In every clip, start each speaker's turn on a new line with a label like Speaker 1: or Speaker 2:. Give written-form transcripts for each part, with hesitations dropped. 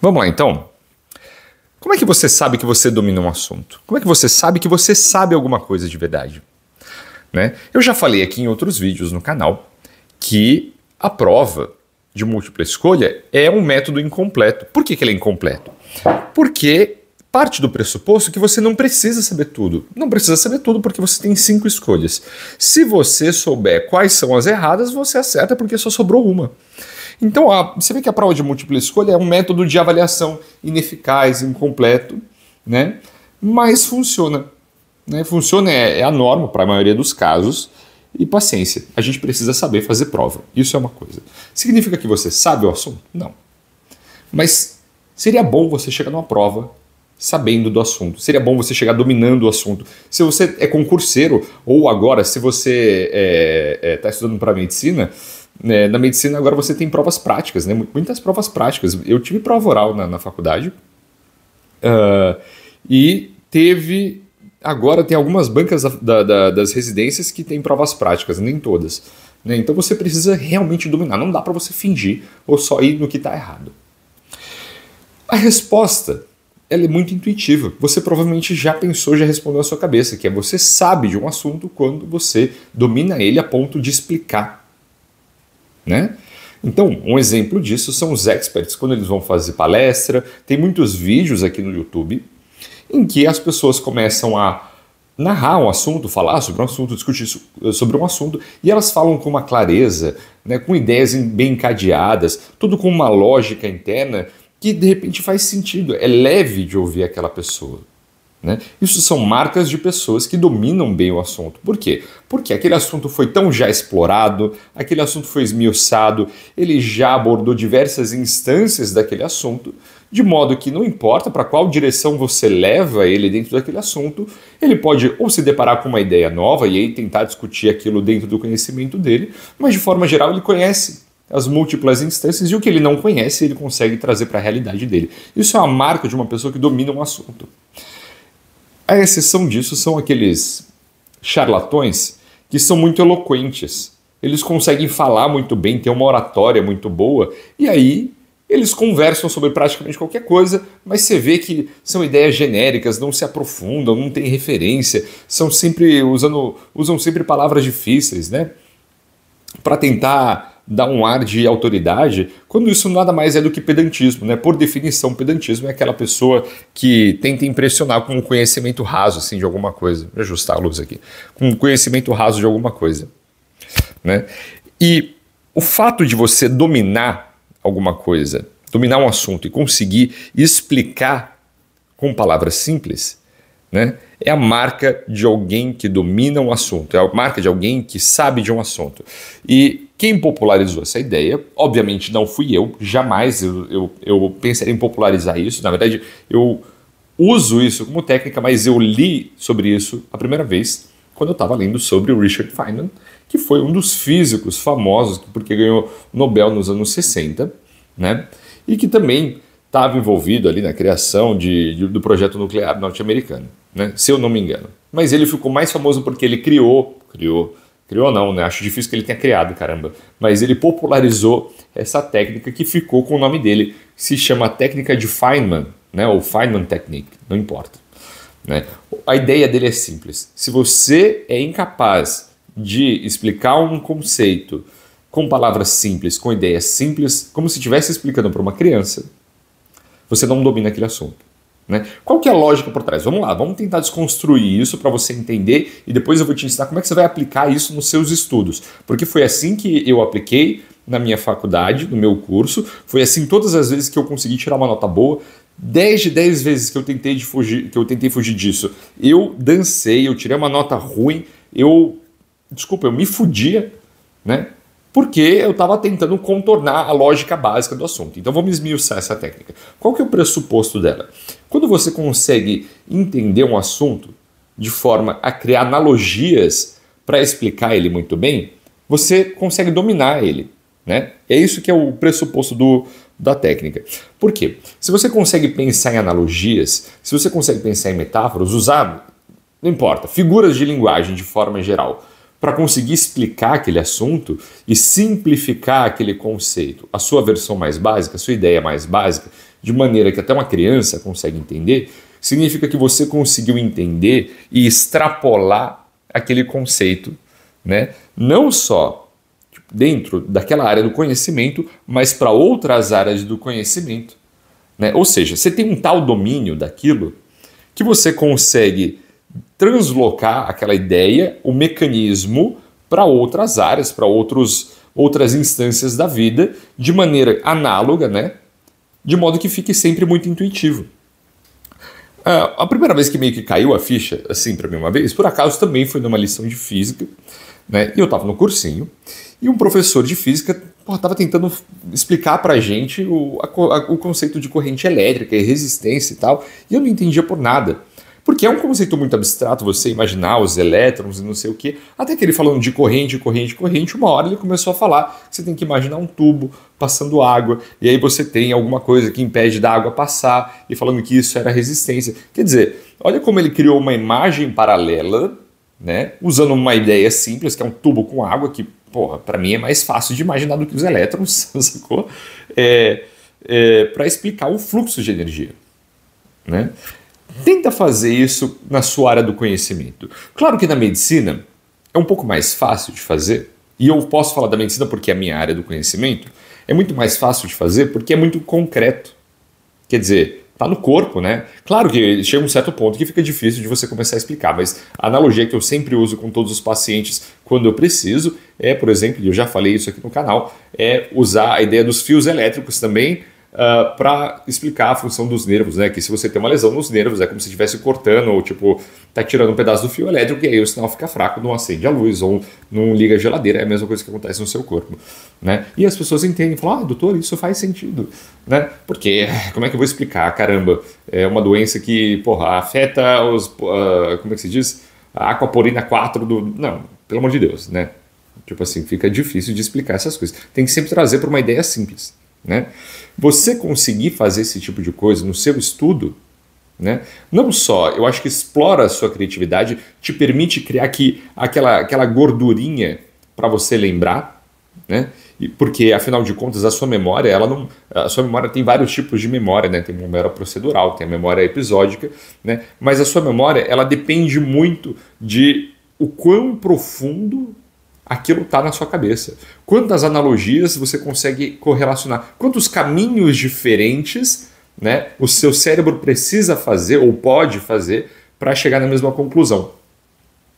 Speaker 1: Vamos lá, então. Como é que você sabe que você domina um assunto? Como é que você sabe que você sabe alguma coisa de verdade? Né? Eu já falei aqui em outros vídeos no canal que a prova de múltipla escolha é um método incompleto. Por que ele é incompleto? Porque parte do pressuposto que você não precisa saber tudo. Não precisa saber tudo porque você tem 5 escolhas. Se você souber quais são as erradas, você acerta porque só sobrou uma. Então, você vê que a prova de múltipla escolha é um método de avaliação ineficaz, incompleto, né? Mas funciona. Né? Funciona, é a norma para a maioria dos casos. E paciência, a gente precisa saber fazer prova. Isso é uma coisa. Significa que você sabe o assunto? Não. Mas seria bom você chegar numa prova sabendo do assunto. Seria bom você chegar dominando o assunto. Se você é concurseiro, ou agora, se você está estudando para medicina, na medicina agora você tem provas práticas, né? Muitas provas práticas. Eu tive prova oral na faculdade e agora tem algumas bancas das residências que tem provas práticas, nem todas. Né? Então você precisa realmente dominar. Não dá para você fingir ou só ir no que está errado. A resposta ela é muito intuitiva. Você provavelmente já pensou, já respondeu na sua cabeça, que é você sabe de um assunto quando você domina ele a ponto de explicar. Né? Então, um exemplo disso são os experts, quando eles vão fazer palestra. Tem muitos vídeos aqui no YouTube em que as pessoas começam a narrar um assunto, falar sobre um assunto, discutir sobre um assunto, e elas falam com uma clareza, né, com ideias bem encadeadas, tudo com uma lógica interna que de repente faz sentido, é leve de ouvir aquela pessoa. Né? Isso são marcas de pessoas que dominam bem o assunto. Por quê? Porque aquele assunto foi tão já explorado, aquele assunto foi esmiuçado, ele já abordou diversas instâncias daquele assunto, de modo que não importa para qual direção você leva ele dentro daquele assunto, ele pode ou se deparar com uma ideia nova e aí tentar discutir aquilo dentro do conhecimento dele, mas de forma geral ele conhece as múltiplas instâncias e o que ele não conhece ele consegue trazer para a realidade dele. Isso é uma marca de uma pessoa que domina um assunto. A exceção disso são aqueles charlatões que são muito eloquentes. Eles conseguem falar muito bem, ter uma oratória muito boa, e aí eles conversam sobre praticamente qualquer coisa, mas você vê que são ideias genéricas, não se aprofundam, não tem referência, usam sempre palavras difíceis, né? Para tentar dar um ar de autoridade, quando isso nada mais é do que pedantismo, né? Por definição, pedantismo é aquela pessoa que tenta impressionar com um conhecimento raso assim, de alguma coisa. Vou ajustar a luz aqui. Com um conhecimento raso de alguma coisa. Né? E o fato de você dominar alguma coisa, dominar um assunto e conseguir explicar com palavras simples, né? É a marca de alguém que domina um assunto, é a marca de alguém que sabe de um assunto. E quem popularizou essa ideia, obviamente não fui eu, jamais eu pensaria em popularizar isso. Na verdade, eu uso isso como técnica, mas eu li sobre isso a primeira vez quando eu estava lendo sobre o Richard Feynman, que foi um dos físicos famosos, porque ganhou Nobel nos anos 60, né? E que também estava envolvido ali na criação do projeto nuclear norte-americano, né? Se eu não me engano. Mas ele ficou mais famoso porque ele criou não, né? Acho difícil que ele tenha criado, caramba. Mas ele popularizou essa técnica que ficou com o nome dele, que se chama técnica de Feynman, né? Ou Feynman Technique, não importa. Né? A ideia dele é simples. Se você é incapaz de explicar um conceito com palavras simples, com ideias simples, como se estivesse explicando para uma criança, você não domina aquele assunto. Né? Qual que é a lógica por trás? Vamos lá, vamos tentar desconstruir isso para você entender e depois eu vou te ensinar como é que você vai aplicar isso nos seus estudos. Porque foi assim que eu apliquei na minha faculdade, no meu curso, foi assim todas as vezes que eu consegui tirar uma nota boa. 10 de 10 vezes que eu tentei fugir disso, eu dancei, eu tirei uma nota ruim, eu me fudia, né? Porque eu estava tentando contornar a lógica básica do assunto. Então vamos esmiuçar essa técnica. Qual que é o pressuposto dela? Quando você consegue entender um assunto de forma a criar analogias para explicar ele muito bem, você consegue dominar ele. Né? É isso que é o pressuposto da técnica. Por quê? Se você consegue pensar em analogias, se você consegue pensar em metáforas, usar, não importa, figuras de linguagem de forma geral, para conseguir explicar aquele assunto e simplificar aquele conceito, a sua versão mais básica, a sua ideia mais básica, de maneira que até uma criança consegue entender, significa que você conseguiu entender e extrapolar aquele conceito, né? Não só dentro daquela área do conhecimento, mas para outras áreas do conhecimento, né? Ou seja, você tem um tal domínio daquilo que você consegue translocar aquela ideia, o mecanismo, para outras áreas, para outras instâncias da vida, de maneira análoga, né? De modo que fique sempre muito intuitivo. A primeira vez que meio que caiu a ficha, assim, para mim uma vez, por acaso também foi numa lição de física, né? E eu estava no cursinho, e um professor de física estava tentando explicar para a gente o conceito de corrente elétrica e resistência e tal, e eu não entendia por nada. Porque é um conceito muito abstrato você imaginar os elétrons e não sei o quê. Até que ele falando de corrente, uma hora ele começou a falar que você tem que imaginar um tubo passando água, e aí você tem alguma coisa que impede da água passar, e falando que isso era resistência. Quer dizer, olha como ele criou uma imagem paralela, né, usando uma ideia simples, que é um tubo com água, que, porra, para mim é mais fácil de imaginar do que os elétrons, sacou? Para explicar o fluxo de energia, né? Tenta fazer isso na sua área do conhecimento. Claro que na medicina é um pouco mais fácil de fazer, e eu posso falar da medicina porque é a minha área do conhecimento, é muito mais fácil de fazer porque é muito concreto. Quer dizer, tá no corpo, né? Claro que chega um certo ponto que fica difícil de você começar a explicar, mas a analogia que eu sempre uso com todos os pacientes quando eu preciso é, por exemplo, e eu já falei isso aqui no canal, é usar a ideia dos fios elétricos também, para explicar a função dos nervos, né? Que se você tem uma lesão nos nervos é como se estivesse cortando ou tipo tá tirando um pedaço do fio elétrico e aí o sinal fica fraco, não acende a luz ou não liga a geladeira, é a mesma coisa que acontece no seu corpo, né? E as pessoas entendem, falam, doutor, isso faz sentido, né? Porque como é que eu vou explicar? Caramba, é uma doença que, porra, afeta os, como é que se diz? A aquaporina 4 do... Não, pelo amor de Deus, né? Tipo assim, fica difícil de explicar essas coisas. Tem que sempre trazer para uma ideia simples, né? Você conseguir fazer esse tipo de coisa no seu estudo, né? Não só, eu acho que explora a sua criatividade, te permite criar aquela gordurinha para você lembrar, né? Porque afinal de contas a sua memória, a sua memória tem vários tipos de memória, né? Tem a memória procedural, tem a memória episódica, né? Mas a sua memória, ela depende muito de o quão profundo aquilo está na sua cabeça. Quantas analogias você consegue correlacionar? Quantos caminhos diferentes, né, o seu cérebro precisa fazer ou pode fazer para chegar na mesma conclusão,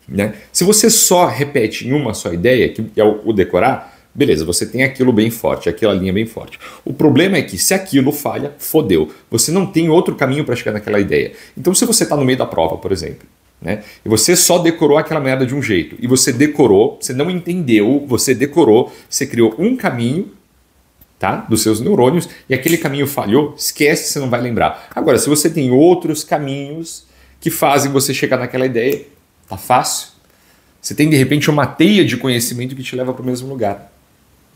Speaker 1: né? Se você só repete em uma só ideia, que é o decorar, beleza, você tem aquilo bem forte, aquela linha bem forte. O problema é que se aquilo falha, fodeu. Você não tem outro caminho para chegar naquela ideia. Então se você está no meio da prova, por exemplo, né? E você só decorou aquela merda de um jeito. E você decorou, você não entendeu, você decorou, você criou um caminho, tá, dos seus neurônios, e aquele caminho falhou, esquece, você não vai lembrar. Agora, se você tem outros caminhos que fazem você chegar naquela ideia, tá fácil. Você tem, de repente, uma teia de conhecimento que te leva para o mesmo lugar,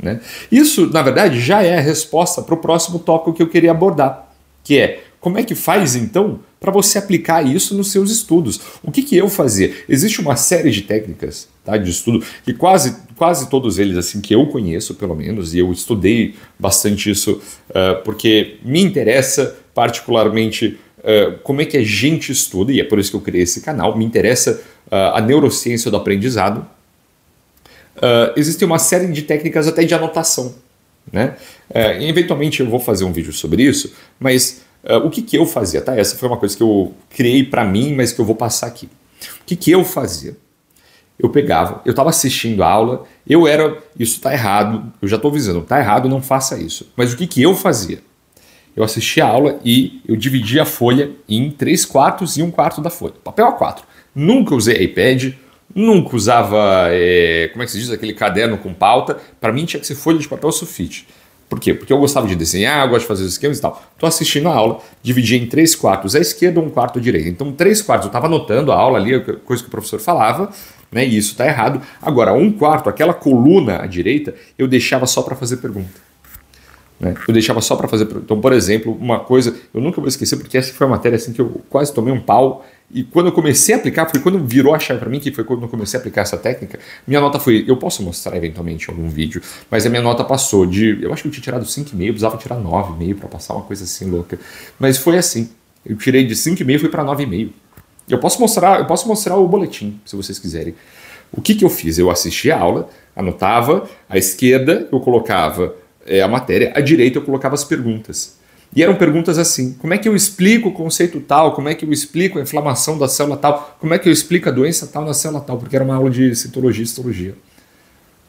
Speaker 1: né? Isso, na verdade, já é a resposta para o próximo tópico que eu queria abordar, que é como é que faz, então, para você aplicar isso nos seus estudos. O que eu fazia? Existe uma série de técnicas, tá, de estudo, que quase todos eles, assim, que eu conheço, pelo menos, e eu estudei bastante isso, porque me interessa particularmente como é que a gente estuda, e é por isso que eu criei esse canal, me interessa a neurociência do aprendizado. Existe uma série de técnicas até de anotação, né? Eventualmente eu vou fazer um vídeo sobre isso, mas o que eu fazia, tá? Essa foi uma coisa que eu criei para mim, mas que eu vou passar aqui. O que eu fazia? Eu estava assistindo a aula, isso tá errado, eu já estou avisando, tá errado, não faça isso. Mas o que eu fazia? Eu assistia a aula e eu dividia a folha em 3/4 e 1/4 da folha, papel A4. Nunca usei iPad, nunca usava, como é que se diz, aquele caderno com pauta. Para mim tinha que ser folha de papel sulfite. Por quê? Porque eu gostava de desenhar, eu gosto de fazer os esquemas e tal. Estou assistindo a aula, dividi em 3/4 à esquerda, 1/4 à direita. Então 3/4 eu estava anotando a aula ali, a coisa que o professor falava, né, e isso está errado. Agora 1/4, aquela coluna à direita, eu deixava só para fazer pergunta, né? Eu deixava só para fazer pergunta. Então, por exemplo, uma coisa, eu nunca vou esquecer, porque essa foi uma matéria assim, que eu quase tomei um pau, E quando eu comecei a aplicar, foi quando virou a chave para mim, que foi quando eu comecei a aplicar essa técnica, minha nota foi, eu posso mostrar eventualmente em algum vídeo, mas a minha nota passou de, eu acho que eu tinha tirado 5,5, eu precisava tirar 9,5 para passar, uma coisa assim louca. Mas foi assim, eu tirei de 5,5 e fui para 9,5. Eu posso mostrar o boletim, se vocês quiserem. O que eu fiz? Eu assisti a aula, anotava, à esquerda eu colocava a matéria, à direita eu colocava as perguntas. E eram perguntas assim, como é que eu explico o conceito tal, como é que eu explico a inflamação da célula tal, como é que eu explico a doença tal na célula tal, porque era uma aula de citologia e histologia.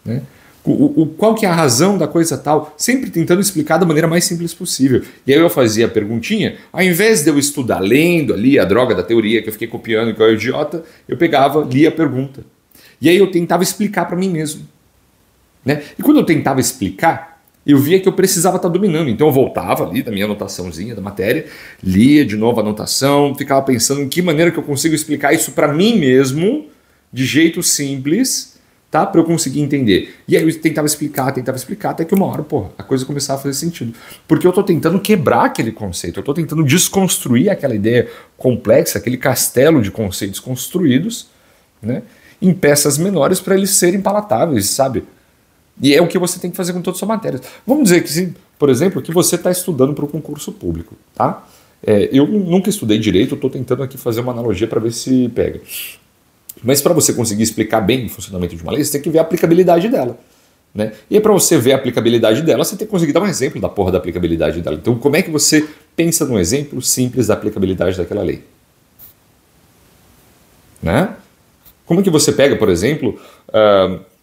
Speaker 1: Né? Qual que é a razão da coisa tal, sempre tentando explicar da maneira mais simples possível. E aí eu fazia a perguntinha, ao invés de eu estudar lendo ali a droga da teoria, que eu fiquei copiando igual idiota, eu pegava, lia a pergunta. E aí eu tentava explicar para mim mesmo. Né? E quando eu tentava explicar, eu via que eu precisava estar dominando. Então eu voltava ali da minha anotaçãozinha da matéria, lia de novo a anotação, ficava pensando em que maneira que eu consigo explicar isso para mim mesmo, de jeito simples, tá? Para eu conseguir entender. E aí eu tentava explicar, até que uma hora, porra, a coisa começava a fazer sentido. Porque eu estou tentando quebrar aquele conceito, eu estou tentando desconstruir aquela ideia complexa, aquele castelo de conceitos construídos, né? Em peças menores para eles serem palatáveis, sabe? E é o que você tem que fazer com todas as suas matérias. Vamos dizer que, por exemplo, que você está estudando para o concurso público, tá? Eu nunca estudei direito, estou tentando aqui fazer uma analogia para ver se pega. Mas para você conseguir explicar bem o funcionamento de uma lei, você tem que ver a aplicabilidade dela. Né? E para você ver a aplicabilidade dela, você tem que conseguir dar um exemplo da porra da aplicabilidade dela. Então, como é que você pensa num exemplo simples da aplicabilidade daquela lei? Né? Como é que você pega, por exemplo,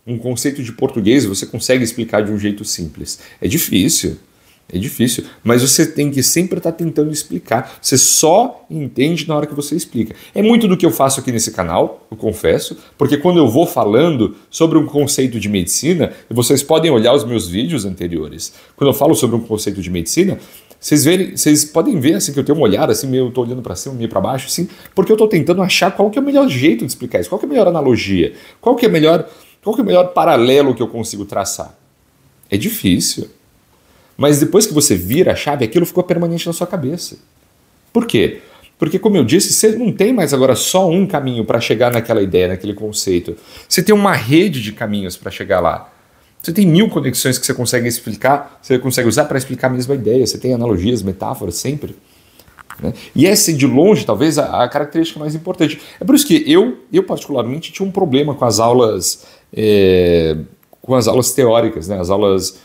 Speaker 1: um conceito de português e você consegue explicar de um jeito simples? É difícil, mas você tem que sempre estar tentando explicar. Você só entende na hora que você explica. É muito do que eu faço aqui nesse canal, eu confesso, porque quando eu vou falando sobre um conceito de medicina, vocês podem olhar os meus vídeos anteriores. Quando eu falo sobre um conceito de medicina, vocês podem ver assim, que eu tenho um olhar, assim, eu estou olhando para cima, meio para baixo, assim, porque eu estou tentando achar qual que é o melhor jeito de explicar isso, qual que é a melhor analogia, qual que é o melhor paralelo que eu consigo traçar. É difícil. Mas depois que você vira a chave, aquilo ficou permanente na sua cabeça. Por quê? Porque, como eu disse, você não tem mais agora só um caminho para chegar naquela ideia, naquele conceito. Você tem uma rede de caminhos para chegar lá. Você tem 1000 conexões que você consegue explicar, você consegue usar para explicar a mesma ideia. Você tem analogias, metáforas, sempre. Né? E essa, de longe, talvez, a característica mais importante. É por isso que eu particularmente, tinha um problema com as aulas, teóricas, né? As aulas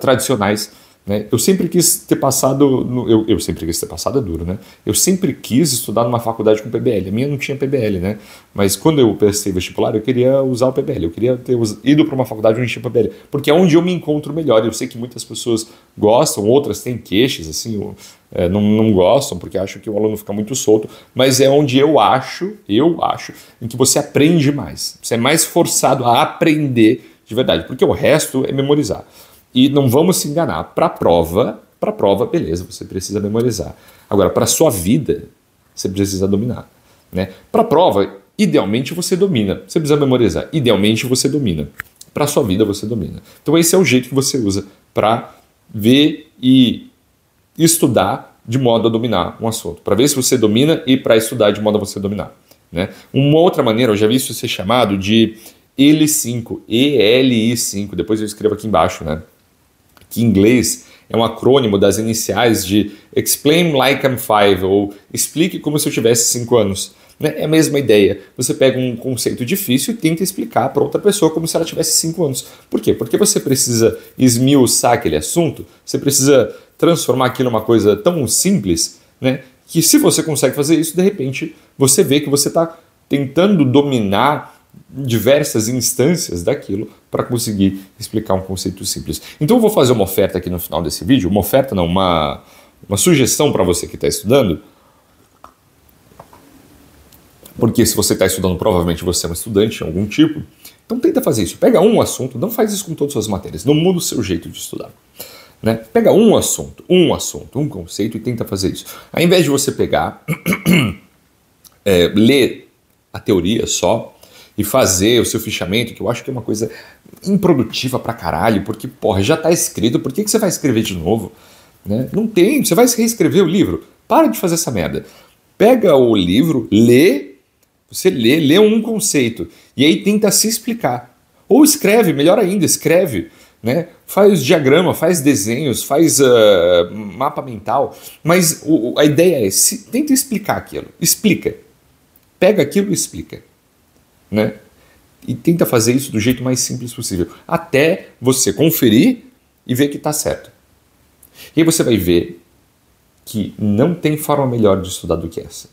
Speaker 1: tradicionais. Né? Eu sempre quis ter passado, eu sempre quis ter passado, é duro, né? Eu sempre quis estudar numa faculdade com PBL. A minha não tinha PBL, né? Mas quando eu prestei vestibular, eu queria usar o PBL. Eu queria ter ido para uma faculdade onde tinha PBL, porque é onde eu me encontro melhor. Eu sei que muitas pessoas gostam, outras têm queixas, assim, não gostam, porque acham que o aluno fica muito solto, mas é onde eu acho, em que você aprende mais. Você é mais forçado a aprender de verdade, porque o resto é memorizar. E não vamos se enganar, para a prova, beleza, você precisa memorizar. Agora, para a sua vida, você precisa dominar. Né? Para a prova, idealmente você domina. Você precisa memorizar. Idealmente você domina. Para a sua vida, você domina. Então esse é o jeito que você usa para ver e estudar de modo a dominar um assunto. Para ver se você domina e para estudar de modo a você dominar. Né? Uma outra maneira, eu já vi isso ser chamado de ELI5, ELI5. Depois eu escrevo aqui embaixo, né? Que em inglês é um acrônimo das iniciais de Explain Like I'm 5, ou explique como se eu tivesse 5 anos. Né? É a mesma ideia. Você pega um conceito difícil e tenta explicar para outra pessoa como se ela tivesse 5 anos. Por quê? Porque você precisa esmiuçar aquele assunto, você precisa transformar aquilo numa coisa tão simples, né? Que se você consegue fazer isso, de repente você vê que você está tentando dominar diversas instâncias daquilo para conseguir explicar um conceito simples. Então eu vou fazer uma oferta aqui no final desse vídeo, uma sugestão para você que está estudando, porque se você está estudando, provavelmente você é um estudante de algum tipo, então tenta fazer isso. Pega um assunto, não faz isso com todas as suas matérias, não muda o seu jeito de estudar. Né? Pega um assunto, um conceito e tenta fazer isso. Ao invés de você pegar, ler a teoria só, e fazer o seu fichamento, que eu acho que é uma coisa improdutiva pra caralho, porque, porra, já tá escrito, por que você vai escrever de novo? Né? Não tem, você vai reescrever o livro. Para de fazer essa merda. Pega o livro, lê um conceito e aí tenta se explicar. Ou escreve, melhor ainda, escreve, né? Faz diagrama, faz desenhos, faz mapa mental, mas a ideia é, tenta explicar aquilo, explica. Pega aquilo e explica, né? E tenta fazer isso do jeito mais simples possível, até você conferir e ver que está certo. E aí você vai ver que não tem forma melhor de estudar do que essa.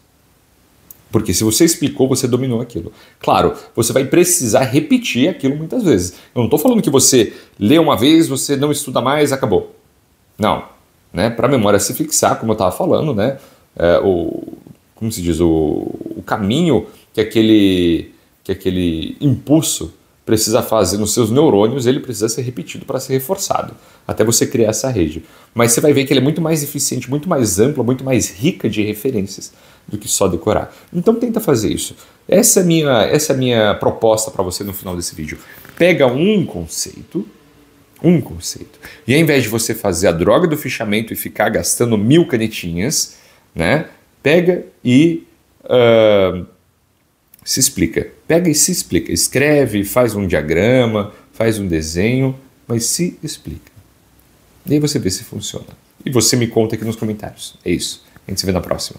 Speaker 1: Porque se você explicou, você dominou aquilo. Claro, você vai precisar repetir aquilo muitas vezes. Eu não estou falando que você lê uma vez, você não estuda mais, acabou. Não. Né? Para a memória se fixar, como eu estava falando, né? Como se diz? O caminho que aquele impulso precisa fazer nos seus neurônios, ele precisa ser repetido para ser reforçado, até você criar essa rede. Mas você vai ver que ele é muito mais eficiente, muito mais ampla, muito mais rica de referências do que só decorar. Então tenta fazer isso. Essa é a minha proposta para você no final desse vídeo. Pega um conceito, e ao invés de você fazer a droga do fichamento e ficar gastando 1000 canetinhas, né, pega e se explica. Pega e se explica. Escreve, faz um diagrama, faz um desenho, mas se explica. E aí você vê se funciona. E você me conta aqui nos comentários. É isso. A gente se vê na próxima.